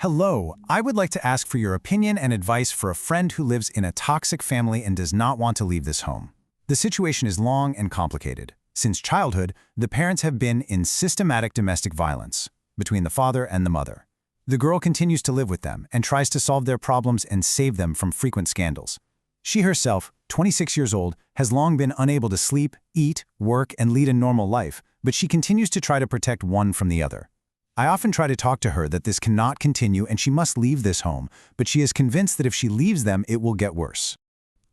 Hello, I would like to ask for your opinion and advice for a friend who lives in a toxic family and does not want to leave this home. The situation is long and complicated. Since childhood, the parents have been in systematic domestic violence between the father and the mother. The girl continues to live with them and tries to solve their problems and save them from frequent scandals. She herself, 26 years old, has long been unable to sleep, eat, work, and lead a normal life, but she continues to try to protect one from the other. I often try to talk to her that this cannot continue and she must leave this home, but she is convinced that if she leaves them, it will get worse.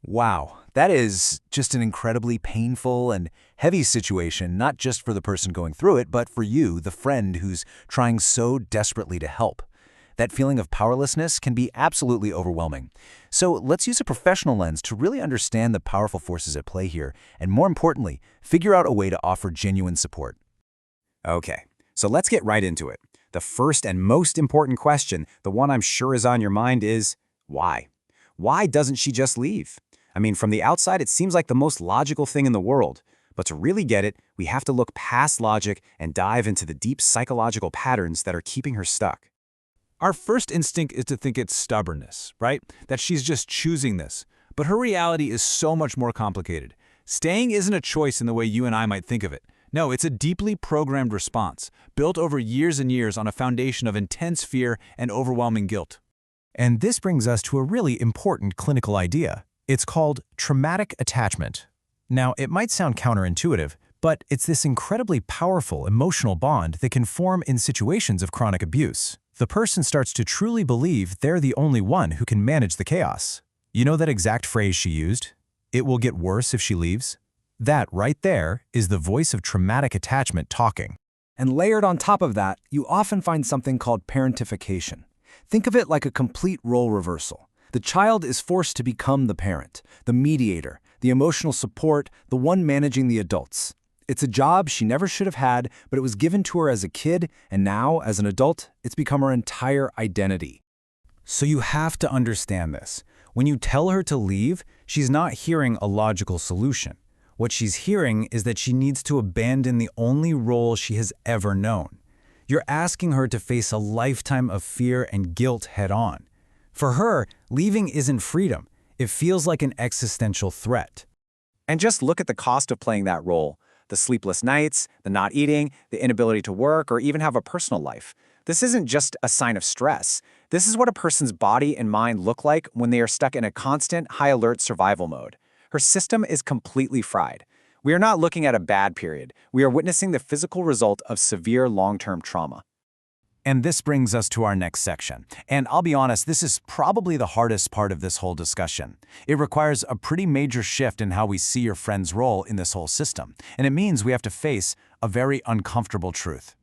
Wow, that is just an incredibly painful and heavy situation, not just for the person going through it, but for you, the friend who's trying so desperately to help. That feeling of powerlessness can be absolutely overwhelming. So let's use a professional lens to really understand the powerful forces at play here, and more importantly, figure out a way to offer genuine support. Okay, so let's get right into it. The first and most important question, the one I'm sure is on your mind, is why? Why doesn't she just leave? I mean, from the outside, it seems like the most logical thing in the world. But to really get it, we have to look past logic and dive into the deep psychological patterns that are keeping her stuck. Our first instinct is to think it's stubbornness, right? That she's just choosing this. But her reality is so much more complicated. Staying isn't a choice in the way you and I might think of it. No, it's a deeply programmed response, built over years and years on a foundation of intense fear and overwhelming guilt. And this brings us to a really important clinical idea. It's called traumatic attachment. Now, it might sound counterintuitive, but it's this incredibly powerful emotional bond that can form in situations of chronic abuse. The person starts to truly believe they're the only one who can manage the chaos. You know that exact phrase she used? It will get worse if she leaves? That right there is the voice of traumatic attachment talking. And layered on top of that, you often find something called parentification. Think of it like a complete role reversal. The child is forced to become the parent, the mediator, the emotional support, the one managing the adults. It's a job she never should have had, but it was given to her as a kid, and now, as an adult, it's become her entire identity. So you have to understand this. When you tell her to leave, she's not hearing a logical solution. What she's hearing is that she needs to abandon the only role she has ever known. You're asking her to face a lifetime of fear and guilt head-on. For her, leaving isn't freedom. It feels like an existential threat. And just look at the cost of playing that role. The sleepless nights, the not eating, the inability to work or even have a personal life. This isn't just a sign of stress. This is what a person's body and mind look like when they are stuck in a constant, high-alert survival mode. Her system is completely fried. We are not looking at a bad period. We are witnessing the physical result of severe long-term trauma. And this brings us to our next section. And I'll be honest, this is probably the hardest part of this whole discussion. It requires a pretty major shift in how we see your friend's role in this whole system. And it means we have to face a very uncomfortable truth.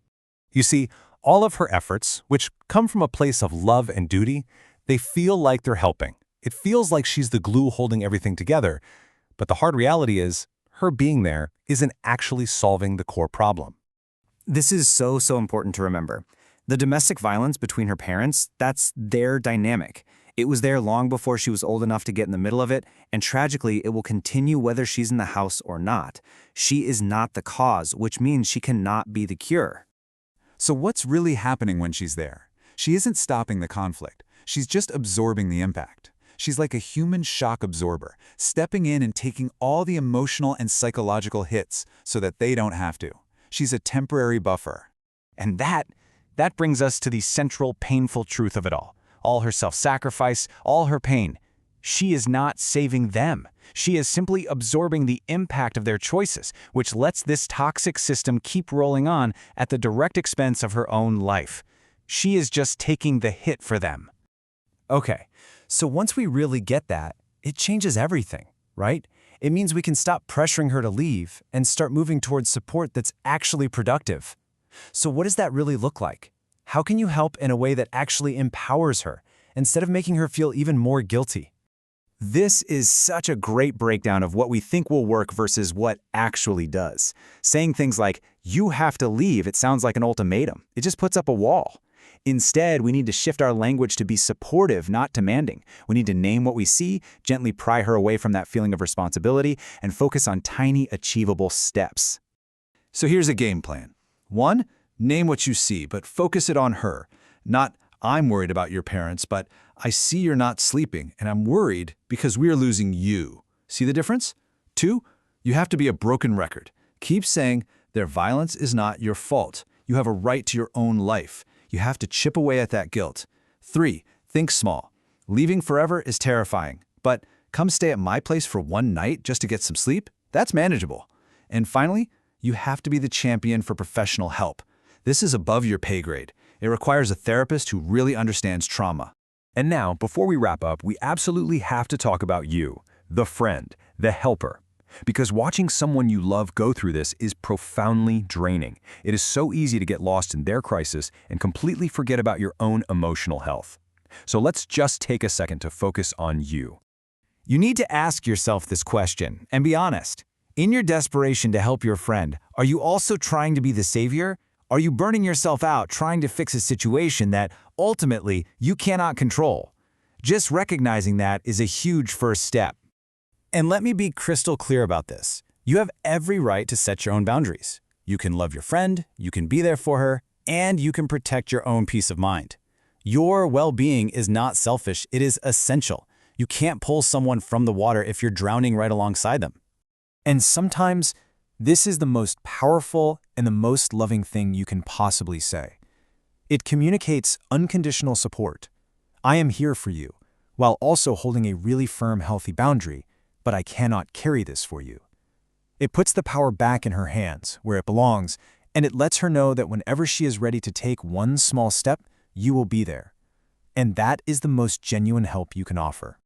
You see, all of her efforts, which come from a place of love and duty, they feel like they're helping. It feels like she's the glue holding everything together. But the hard reality is, her being there isn't actually solving the core problem. This is so important to remember. The domestic violence between her parents, that's their dynamic. It was there long before she was old enough to get in the middle of it, and tragically, it will continue whether she's in the house or not. She is not the cause, which means she cannot be the cure. So what's really happening when she's there? She isn't stopping the conflict. She's just absorbing the impact. She's like a human shock absorber, stepping in and taking all the emotional and psychological hits so that they don't have to. She's a temporary buffer. And that brings us to the central painful truth of it all. All her self-sacrifice, all her pain. She is not saving them. She is simply absorbing the impact of their choices, which lets this toxic system keep rolling on at the direct expense of her own life. She is just taking the hit for them. Okay, so once we really get that, it changes everything, right? It means we can stop pressuring her to leave and start moving towards support that's actually productive. So what does that really look like? How can you help in a way that actually empowers her, instead of making her feel even more guilty? This is such a great breakdown of what we think will work versus what actually does. Saying things like, "You have to leave," it sounds like an ultimatum. It just puts up a wall. Instead, we need to shift our language to be supportive, not demanding. We need to name what we see, gently pry her away from that feeling of responsibility, and focus on tiny, achievable steps. So here's a game plan. 1, name what you see, but focus it on her. Not, I'm worried about your parents, but I see you're not sleeping, and I'm worried because we are losing you. See the difference? 2, you have to be a broken record. Keep saying, their violence is not your fault. You have a right to your own life. You have to chip away at that guilt. 3, think small. Leaving forever is terrifying, but come stay at my place for one night just to get some sleep? That's manageable. And finally, you have to be the champion for professional help. This is above your pay grade. It requires a therapist who really understands trauma. And now, before we wrap up, we absolutely have to talk about you, the friend, the helper. Because watching someone you love go through this is profoundly draining. It is so easy to get lost in their crisis and completely forget about your own emotional health. So let's just take a second to focus on you. You need to ask yourself this question and be honest. In your desperation to help your friend, are you also trying to be the savior? Are you burning yourself out trying to fix a situation that ultimately you cannot control? Just recognizing that is a huge first step. And let me be crystal clear about this. You have every right to set your own boundaries. You can love your friend, you can be there for her, and you can protect your own peace of mind. Your well-being is not selfish, it is essential. You can't pull someone from the water if you're drowning right alongside them. And sometimes, this is the most powerful and the most loving thing you can possibly say. It communicates unconditional support. I am here for you, while also holding a really firm, healthy boundary, but I cannot carry this for you. It puts the power back in her hands, where it belongs, and it lets her know that whenever she is ready to take one small step, you will be there. And that is the most genuine help you can offer.